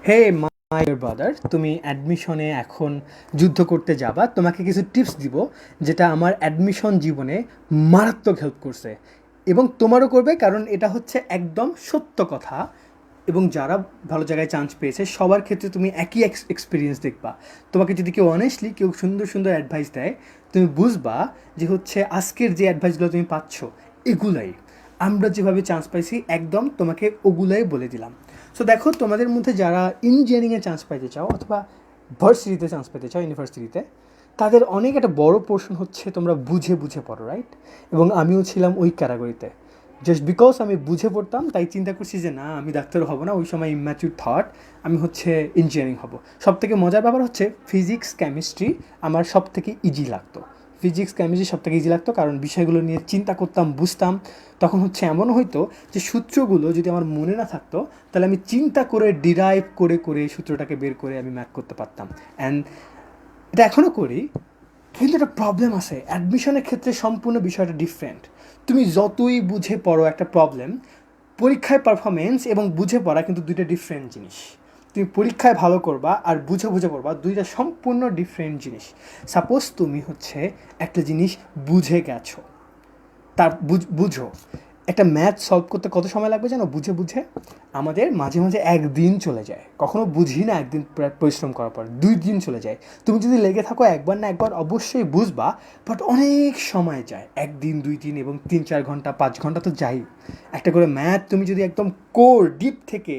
Hey my brother, তুমি অ্যাডমিশনে এখন যুদ্ধ করতে যাবা, তোমাকে কিছু টিপস দিব যেটা আমার অ্যাডমিশন জীবনে মারাত্মক হেল্প করছে এবং তোমারও করবে, কারণ এটা হচ্ছে একদম সত্য কথা। এবং যারা ভালো জায়গায় চান্স পেয়েছে সবার ক্ষেত্রে তুমি একই এক্সপিরিয়েন্স দেখবা। তোমাকে যদি কেউ অনেস্টলি কেউ সুন্দর সুন্দর অ্যাডভাইস দেয়, তুমি বুঝবা যে হচ্ছে আজকের যে অ্যাডভাইসগুলো তুমি পাচ্ছ এগুলাই আমরা যেভাবে চান্স পাইছি একদম তোমাকে ওগুলাই বলে দিলাম। সো দেখো, তোমাদের মধ্যে যারা ইঞ্জিনিয়ারিংয়ে চান্স পাইতে চাও অথবা ভার্সিটিতে চান্স পেতে চাও, ইউনিভার্সিটিতে, তাদের অনেক একটা বড় পোর্শন হচ্ছে তোমরা বুঝে বুঝে পড়ো, রাইট? এবং আমিও ছিলাম ওই ক্যাটাগরিতে। জাস্ট বিকজ আমি বুঝে পড়তাম তাই চিন্তা করছি যে না, আমি ডাক্তার হব না, ওই সময় ইম্যাচিউর থট, আমি হচ্ছে ইঞ্জিনিয়ারিং হব। সব থেকে মজার ব্যাপার হচ্ছে ফিজিক্স কেমিস্ট্রি আমার সব থেকে ইজি লাগতো। ফিজিক্স কেমিস্ট্রি সব থেকে ইজি লাগতো কারণ বিষয়গুলো নিয়ে চিন্তা করতাম, বুঝতাম। তখন হচ্ছে এমনও হইতো যে সূত্রগুলো যদি আমার মনে না থাকতো, তাহলে আমি চিন্তা করে ডিরাইভ করে করে সূত্রটাকে বের করে আমি ম্যাথ করতে পারতাম। অ্যান্ড এটা এখনও করি। কিন্তু একটা প্রবলেম আছে, অ্যাডমিশনের ক্ষেত্রে সম্পূর্ণ বিষয়টা ডিফারেন্ট। তুমি যতই বুঝে পড়ো একটা প্রবলেম, পরীক্ষায় পারফরমেন্স এবং বুঝে পড়া কিন্তু দুইটা ডিফারেন্ট জিনিস। তুমি পরীক্ষায় ভালো করবা আর বুঝে বুঝে পড়বা, দুইটা সম্পূর্ণ ডিফারেন্ট জিনিস। সাপোজ তুমি হচ্ছে একটা জিনিস বুঝে গেছো, তার বুঝো একটা ম্যাথ সলভ করতে কত সময় লাগবে জানো? বুঝে বুঝে আমাদের মাঝে মাঝে একদিন চলে যায়, কখনো বুঝি না একদিন পরিশ্রম করার পর 2 দিন চলে যায়। তুমি যদি লেগে থাকো একবার না একবার অবশ্যই বুঝবা, বাট অনেক সময় যায়, 1 দিন 2 দিন এবং 3-4 ঘন্টা 5 ঘন্টা তো যাই। একটা করে ম্যাথ তুমি যদি একদম কোর ডিপ থেকে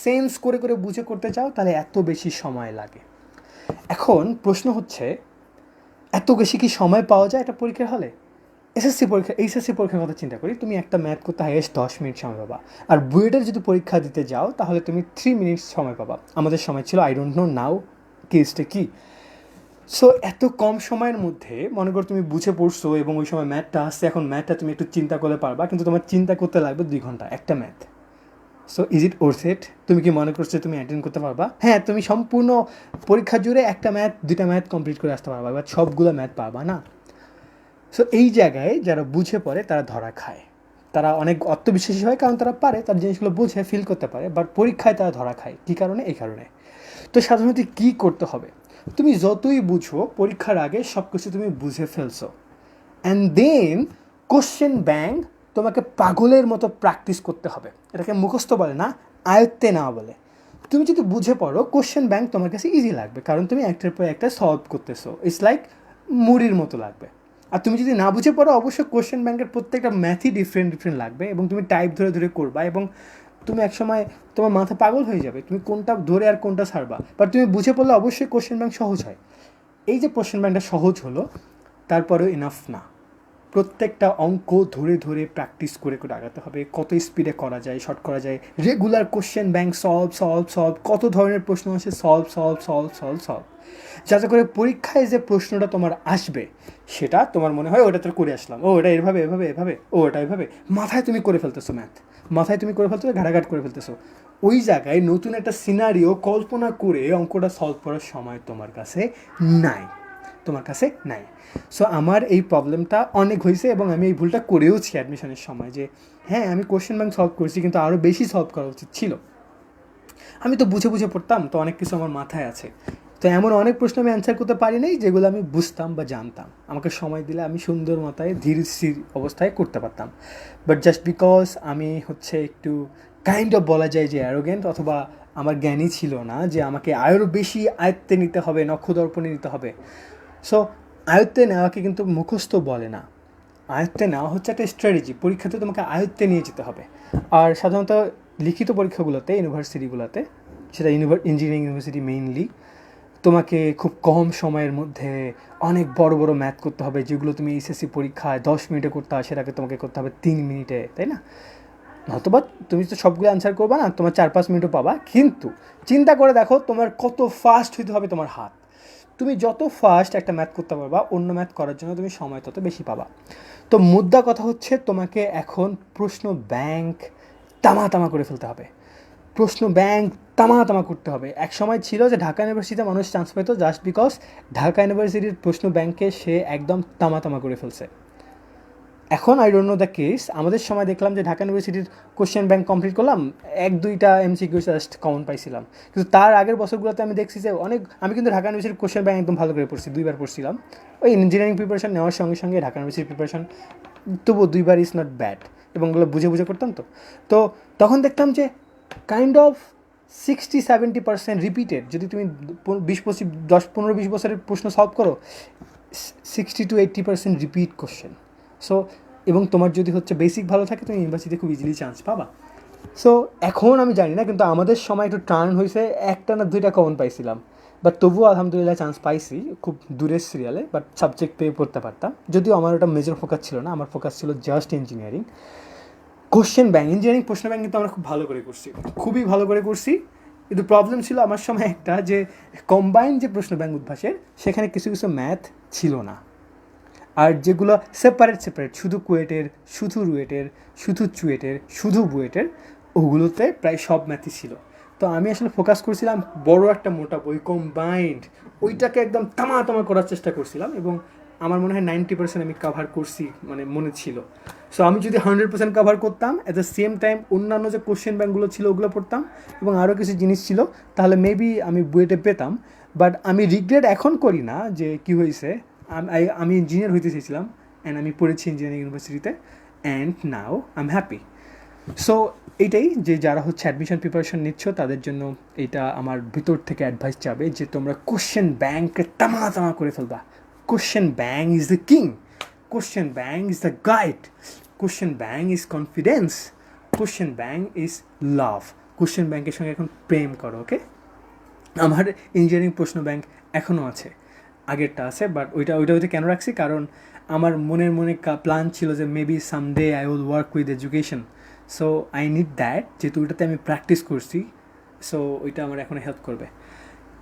সেন্স করে করে বুঝে করতে চাও, তাহলে এত বেশি সময় লাগে। এখন প্রশ্ন হচ্ছে, এত বেশি কি সময় পাওয়া যায় একটা পরীক্ষার হলে? এইচএসসি পরীক্ষার কথা চিন্তা করি, তুমি একটা ম্যাথ করতে হাইয়েস্ট 10 মিনিট সময় পাবা। আর বুয়েটের যদি পরীক্ষা দিতে যাও তাহলে তুমি 3 মিনিট সময় পাবা। আমাদের সময় ছিল, আই ডোন্ট নো নাও কেসটা কি। সো এত কম সময়ের মধ্যে মনে করো তুমি বুঝে পড়ছো এবং ওই সময় ম্যাথটা আসছে, এখন ম্যাথটা তুমি একটু চিন্তা করলে পারবা, কিন্তু তোমার চিন্তা করতে লাগবে 2 ঘন্টা একটা math. So is it worth it? তুমি কি মনে করছো তুমি অ্যাটেন্ড করতে পারবা? হ্যাঁ, তুমি সম্পূর্ণ পরীক্ষা জুড়ে একটা ম্যাথ 2টা ম্যাথ কমপ্লিট করে আসতে পারবা, বাট সবগুলো ম্যাথ পারবা না। সো এই জায়গায় যারা বুঝে পড়ে তারা ধরা খায়, তারা অনেক আত্মবিশ্বাসী হয় কারণ তারা পারে, তার জিনিসগুলো বুঝে ফিল করতে পারে, বাট পরীক্ষায় তারা ধরা খায়। কী কারণে? এই কারণে। তো সাধারণত কী করতে হবে? তুমি যতই বুঝো পরীক্ষার আগে সব কিছু তুমি বুঝে ফেলছো, অ্যান্ড দেন কোশ্চেন ব্যাংক তোমাকে পাগলের মতো প্র্যাকটিস করতে হবে। এটাকে মুখস্থ বলে না, আয়ত্তে নেওয়া বলে। তুমি যদি বুঝে পড়ো কোশ্চেন ব্যাংক তোমার কাছে ইজি লাগবে, কারণ তুমি একটার পর একটা সলভ করতেছো, ইটস লাইক মুড়ির মতো লাগবে। আর তুমি যদি না বুঝে পড়ো, অবশ্যই কোশ্চেন ব্যাংকের প্রত্যেকটা ম্যাথই ডিফারেন্ট ডিফারেন্ট লাগবে এবং তুমি টাইপ ধরে ধরে করবা এবং তুমি একসময় তোমার মাথা পাগল হয়ে যাবে, তুমি কোনটা ধরে আর কোনটা ছাড়বা। বাট তুমি বুঝে পড়লে অবশ্যই কোশ্চেন ব্যাংক সহজ হয়। এই যে কোশ্চেন ব্যাংকটা সহজ হলো, তারপরেও ইনাফ না। প্রত্যেকটা অঙ্ক ধরে ধরে প্র্যাকটিস করে করে আগাতে হবে, কত স্পিডে করা যায়, শর্ট করা যায়, regular question bank solve solve solve, কত ধরনের প্রশ্ন আছে solve solve solve solve solve, যাতে করে পরীক্ষায় যে প্রশ্নটা তোমার আসবে সেটা তোমার মনে হয় ওটা তো করে আসলাম, ও এটা এভাবে এভাবে এভাবে, ও এটা এভাবে, মাথায় তুমি করে ফেলতেছো ম্যাথ, মাথায় তুমি করে ফেলতেছো, ঘাটাঘাট করে ফেলতেছো। ওই জায়গায় নতুন একটা সিনারিও কল্পনা করে অঙ্কটা সলভ করার সময় তোমার কাছে নাই, তোমার কাছে নাই। সো আমার এই প্রবলেমটা অনেক হয়েছে এবং আমি এই ভুলটা করেওছি অ্যাডমিশনের সময়, যে হ্যাঁ আমি কোশ্চেন ব্যাংক সলভ করছি কিন্তু আরও বেশি সলভ করা উচিত ছিল। আমি তো বুঝে বুঝে পড়তাম, তো অনেক কিছু আমার মাথায় আছে, তো এমন অনেক প্রশ্ন আমি অ্যান্সার করতে পারি নাই যেগুলো আমি বুঝতাম বা জানতাম, আমাকে সময় দিলে আমি সুন্দর মাথায় ধীর স্থির অবস্থায় করতে পারতাম। বাট জাস্ট বিকজ আমি হচ্ছে একটু কাইন্ড অফ বলা যায় যে অ্যারোগেন্ট, অথবা আমার জ্ঞানই ছিল না যে আমাকে আরও বেশি আয়ত্তে নিতে হবে, নক্ষদর্পণে নিতে হবে। সো আয়ত্তে নেওয়াকে কিন্তু মুখস্থ বলে না, আয়ত্তে নেওয়া হচ্ছে একটা স্ট্র্যাটেজি। পরীক্ষাতে তোমাকে আয়ত্তে নিয়ে যেতে হবে। আর সাধারণত লিখিত পরীক্ষাগুলোতে, ইউনিভার্সিটিগুলোতে, সেটা ইঞ্জিনিয়ারিং ইউনিভার্সিটি মেইনলি, তোমাকে খুব কম সময়ের মধ্যে অনেক বড় বড় ম্যাথ করতে হবে, যেগুলো তুমি এইচএসসি পরীক্ষায় 10 মিনিটে করতে হয় সেটাকে তোমাকে করতে হবে 3 মিনিটে, তাই না? নতুবা তুমি তো সবগুলো অ্যান্সার করবা না, তোমার 4-5 মিনিটও পাবা, কিন্তু চিন্তা করে দেখো তোমার কত ফাস্ট হইতে হবে তোমার হাত। তুমি যত ফাস্ট একটা ম্যাথ করতে পারবা, অন্য ম্যাথ করার জন্য তুমি সময় তত বেশি পাবা। তো মুদ্রা কথা হচ্ছে, তোমাকে এখন প্রশ্ন ব্যাংক তামা তামা করে ফেলতে হবে, প্রশ্ন ব্যাংক তামা তামা করতে হবে। এক সময় ছিল যে ঢাকা ইউনিভার্সিটিতে মানুষ চান্স পেত জাস্ট বিকজ ঢাকা ইউনিভার্সিটির প্রশ্ন ব্যাংকে সে একদম তামা তামা করে ফেলছে। এখন I don't know the case, আমাদের সময় দেখলাম যে ঢাকা ইউনিভার্সিটির কোশ্চেন ব্যাংক কমপ্লিট করলাম, 1-2টা এমসিকিউ জাস্ট কমন পাইছিলাম। কিন্তু তার আগের বছরগুলোতে আমি দেখছি যে আমি কিন্তু ঢাকা ইউনিভার্সিটির কোশ্চেন ব্যাংক একদম ভালো করে পড়ছি, 2বার পড়ছিলাম। ওই ইঞ্জিনিয়ারিং প্রিপারেশন নেওয়ার সঙ্গে সঙ্গে ঢাকা ইউনিভার্সিটির প্রিপারেশন তবুও 2বার ইজ নট ব্যাড, এবং ওগুলো বুঝে বুঝে করতাম। তো তখন দেখতাম যে কাইন্ড অফ 60-70% রিপিটেড। যদি তুমি 10-15-20 বছরের প্রশ্ন সলভ করো, 60-80% রিপিট কোশ্চেন। সো এবং তোমার যদি হচ্ছে বেসিক ভালো থাকে, তুমি ইউনিভার্সিটিতে খুব ইজিলি চান্স পাবা। সো এখন আমি জানি না, কিন্তু আমাদের সময় একটু টার্ন হয়েছে, 1টা না 2টা কমন পাইছিলাম, বাট তবুও আলহামদুলিল্লাহ চান্স পাইছি খুব দূরের সিরিয়ালে, বাট সাবজেক্ট পেয়ে পড়তে পারতাম। যদিও আমার ওটা মেজর ফোকাস ছিল না, আমার ফোকাস ছিল just engineering. Question bank, engineering প্রশ্ন ব্যাংক কিন্তু আমরা খুব ভালো করে করছি, খুবই ভালো করে করছি। কিন্তু প্রবলেম ছিল আমার সময় একটা, যে কম্বাইন্ড যে প্রশ্ন ব্যাংক উদ্ভাসের, সেখানে কিছু কিছু ম্যাথ ছিল না। আর যেগুলো সেপারেট শুধু কুয়েটের, শুধু রুয়েটের, শুধু চুয়েটের, শুধু বুয়েটের, ওগুলোতে প্রায় সব ম্যাথই ছিল। তো আমি আসলে ফোকাস করছিলাম বড় একটা মোটা বই কম্বাইন্ড, ওইটাকে একদম তামা করার চেষ্টা করছিলাম, এবং আমার মনে হয় 90% আমি কাভার করছি, মানে মনে ছিল। সো আমি যদি 100% কাভার করতাম, অ্যাট দ্য সেম টাইম অন্যান্য যে কোশ্চেন ব্যাংকগুলো ছিল ওগুলো পড়তাম, এবং আরও কিছু জিনিস ছিল, তাহলে মেবি আমি বুয়েটে পেতাম। বাট আমি রিগ্রেট এখন করি না যে কী হয়েছে। আমি ইঞ্জিনিয়ার হইতে চেয়েছিলাম, অ্যান্ড আমি পড়েছি ইঞ্জিনিয়ারিং ইউনিভার্সিটিতে, and now I am happy. So এইটাই, যে যারা হচ্ছে অ্যাডমিশন প্রিপারেশন নিচ্ছ তাদের জন্য এটা আমার ভিতর থেকে অ্যাডভাইস যাবে, যে তোমরা কোশ্চেন ব্যাংকে তামা করে ফেলবা। Question bank is the king, question bank is the guide, question bank is confidence, question bank is love. Question ব্যাংকের সঙ্গে এখন প্রেম করো, ওকে? আমার ইঞ্জিনিয়ারিং প্রশ্ন ব্যাংক এখনও আছে, আগেরটা আছে, বাট ওইটা কেন রাখছি, কারণ আমার মনে প্ল্যান ছিল যে maybe someday I will work with education. So I need that, যেহেতু ওইটাতে আমি প্র্যাকটিস করছি, সো ওইটা আমার এখন হেল্প করবে।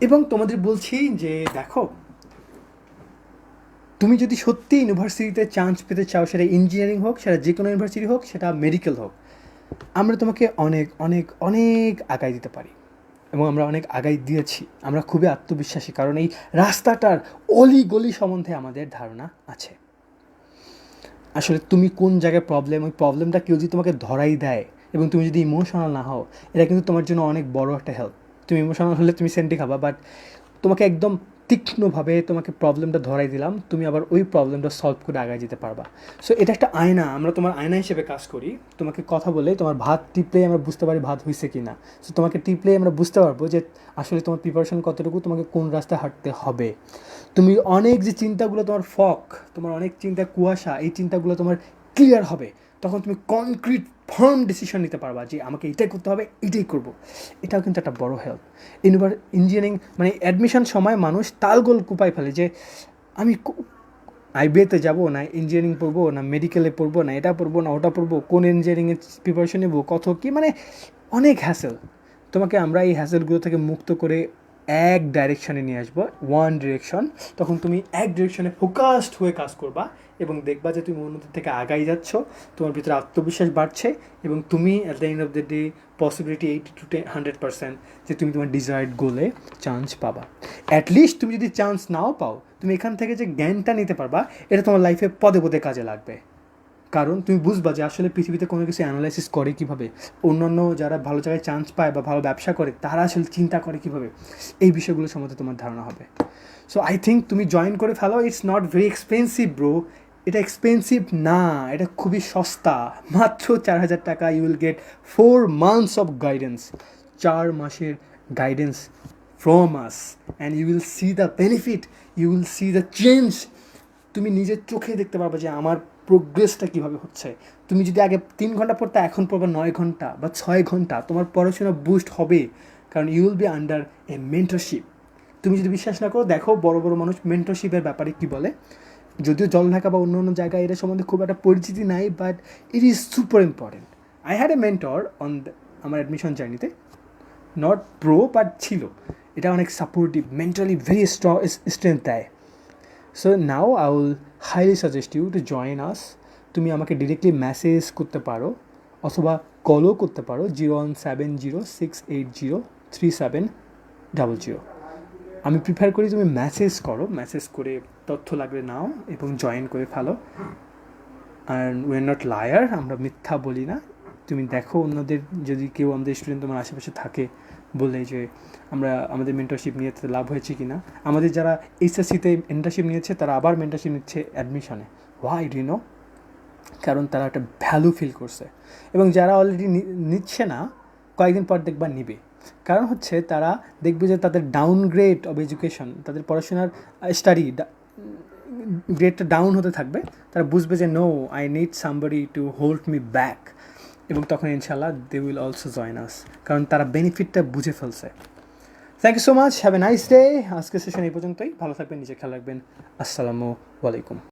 এবং তোমাদের বলছি যে দেখো, তুমি যদি সত্যি ইউনিভার্সিটিতে চান্স পেতে চাও, সেটা ইঞ্জিনিয়ারিং হোক, সেটা যে কোনো ইউনিভার্সিটি হোক, সেটা মেডিকেল হোক, আমরা তোমাকে অনেক অনেক অনেক আগায় দিতে পারি, এবং আমরা অনেক আগাই দিয়েছি। আমরা খুবই আত্মবিশ্বাসী, কারণ এই রাস্তাটার অলি গলি সম্বন্ধে আমাদের ধারণা আছে। আসলে তুমি কোন জায়গায় প্রবলেম, ওই প্রবলেমটা কেউ যদি তোমাকে ধরাই দেয়, এবং তুমি যদি ইমোশনাল না হও, এটা কিন্তু তোমার জন্য অনেক বড় একটা হেল্প। তুমি ইমোশনাল হলে তুমি সেন্টি খাবা, বাট তোমাকে একদম তীক্ষ্ণভাবে তোমাকে প্রবলেমটা ধরাই দিলাম, তুমি আবার ওই প্রবলেমটা সলভ করে আগায় যেতে পারবা। সো এটা একটা আয়না, আমরা তোমার আয়না হিসেবে কাজ করি। তোমাকে কথা বলে, তোমার ভাত টিপলেই আমরা বুঝতে পারি ভাত হয়েছে কি না। সো তোমাকে টিপলেই আমরা বুঝতে পারবো যে আসলে তোমার প্রিপারেশন কতটুকু, তোমাকে কোন রাস্তায় হাঁটতে হবে। তুমি অনেক যে চিন্তাগুলো তোমার তোমার অনেক চিন্তা কুয়াশা, এই চিন্তাগুলো তোমার ক্লিয়ার হবে, তখন তুমি কনক্রিট ফার্ম ডিসিশন নিতে পারবা যে আমাকে এটাই করতে হবে, এটাই করব। এটাও কিন্তু একটা বড় হেল্প। ইঞ্জিনিয়ারিং মানে অ্যাডমিশন সময় মানুষ তালগোল কুপাই ফেলে, যে আমি আইবিএতে যাব না, ইঞ্জিনিয়ারিং পড়বো না, মেডিকেলে পড়বো না, এটা পড়বো না, ওটা পড়বো, কোন ইঞ্জিনিয়ারিংয়ের প্রিপারেশন নেবো, কত কী, মানে অনেক হ্যাসেল। তোমাকে আমরা এই হ্যাসেলগুলো থেকে মুক্ত করে এক ডাইরেকশানে নিয়ে আসবো, ওয়ান ডিরেকশন। তখন তুমি এক ডিরেকশনে ফোকাসড হয়ে কাজ করবা, এবং দেখবা যে তুমি অন্যদের থেকে আগাই যাচ্ছ, তোমার ভিতরে আত্মবিশ্বাস বাড়ছে, এবং তুমি at the end of the day possibility 80-100% যে তুমি তোমার ডিজায়ার্ড গোলে চান্স পাবা। অ্যাটলিস্ট তুমি যদি চান্স নাও পাও, তুমি এখান থেকে যে জ্ঞানটা নিতে পারবা, এটা তোমার লাইফে পদে পদে কাজে লাগবে। কারণ তুমি বুঝবা যে আসলে পৃথিবীতে কোনো কিছু অ্যানালাইসিস করে কীভাবে, অন্যান্য যারা ভালো জায়গায় চান্স পায় বা ভালো ব্যবসা করে, তারা আসলে চিন্তা করে কীভাবে, এই বিষয়গুলো সম্বন্ধে তোমার ধারণা হবে। সো আই থিঙ্ক তুমি জয়েন করে ফেলো। It's not very expensive bro, এটা এক্সপেন্সিভ না, এটা খুবই সস্তা, মাত্র 4,000 টাকা। You will get 4 months of guidance, 4 মাসের guidance from us, and you will see the benefit, you will see the change. তুমি নিজের চোখে দেখতে পারবে যে আমার প্রোগ্রেসটা কীভাবে হচ্ছে। তুমি যদি আগে 3 ঘন্টা পড়তে, এখন পড়বে 9 ঘন্টা বা 6 ঘন্টা, তোমার পড়াশোনা বুস্ট হবে, কারণ you will be under a mentorship. তুমি যদি বিশ্বাস না করো, দেখো বড় বড় মানুষ মেন্টরশিপের ব্যাপারে কী বলে। যদিও জলঢাকা বা অন্য অন্য জায়গায় এটা সম্বন্ধে খুব একটা পরিচিতি নাই, but it is super important. I had a mentor on আমার অ্যাডমিশন জার্নিতে, নট প্রো বাট ছিল। এটা অনেক সাপোর্টিভ, মেন্টালি ভেরি স্ট্রেংথ দেয়। So now I will highly suggest you to join us. তুমি আমাকে ডিরেক্টলি মেসেজ করতে পারো, অথবা কলও করতে পারো, 017068037000। আমি প্রিফার করি তুমি মেসেজ করো, মেসেজ করে তথ্য লাগলে নাও এবং জয়েন করে ফেলো। And we are not liar, আমরা মিথ্যা বলি না। তুমি দেখো অন্যদের, যদি কেউ আমাদের স্টুডেন্ট তোমার আশেপাশে থাকে বলে যে আমরা আমাদের মেন্টরশিপ নিয়ে লাভ হয়েছে কি না, আমাদের যারা এইচএসসিতে মেন্টরশিপ নিয়েছে তারা আবার মেন্টরশিপ নিচ্ছে অ্যাডমিশনে। Why do no? কারণ তারা একটা ভ্যালু ফিল করছে। এবং যারা অলরেডি নিচ্ছে না, কয়েকদিন পর দেখবা নিবে। কারণ হচ্ছে তারা দেখবে যে তাদের ডাউনগ্রেড অফ এডুকেশন, তাদের পড়াশোনার স্টাডি গ্রেডটা ডাউন হতে থাকবে। তারা বুঝবে যে no, I need somebody to hold me back, এবং তখন ইনশাল্লাহ they will also join us, কারণ তারা বেনিফিটটা বুঝে ফেলছে। Thank you so much, have a nice day. আজকের সেশন এই পর্যন্তই। ভালো থাকবেন, নিজে খেয়াল রাখবেন। আসসালামু আলাইকুম।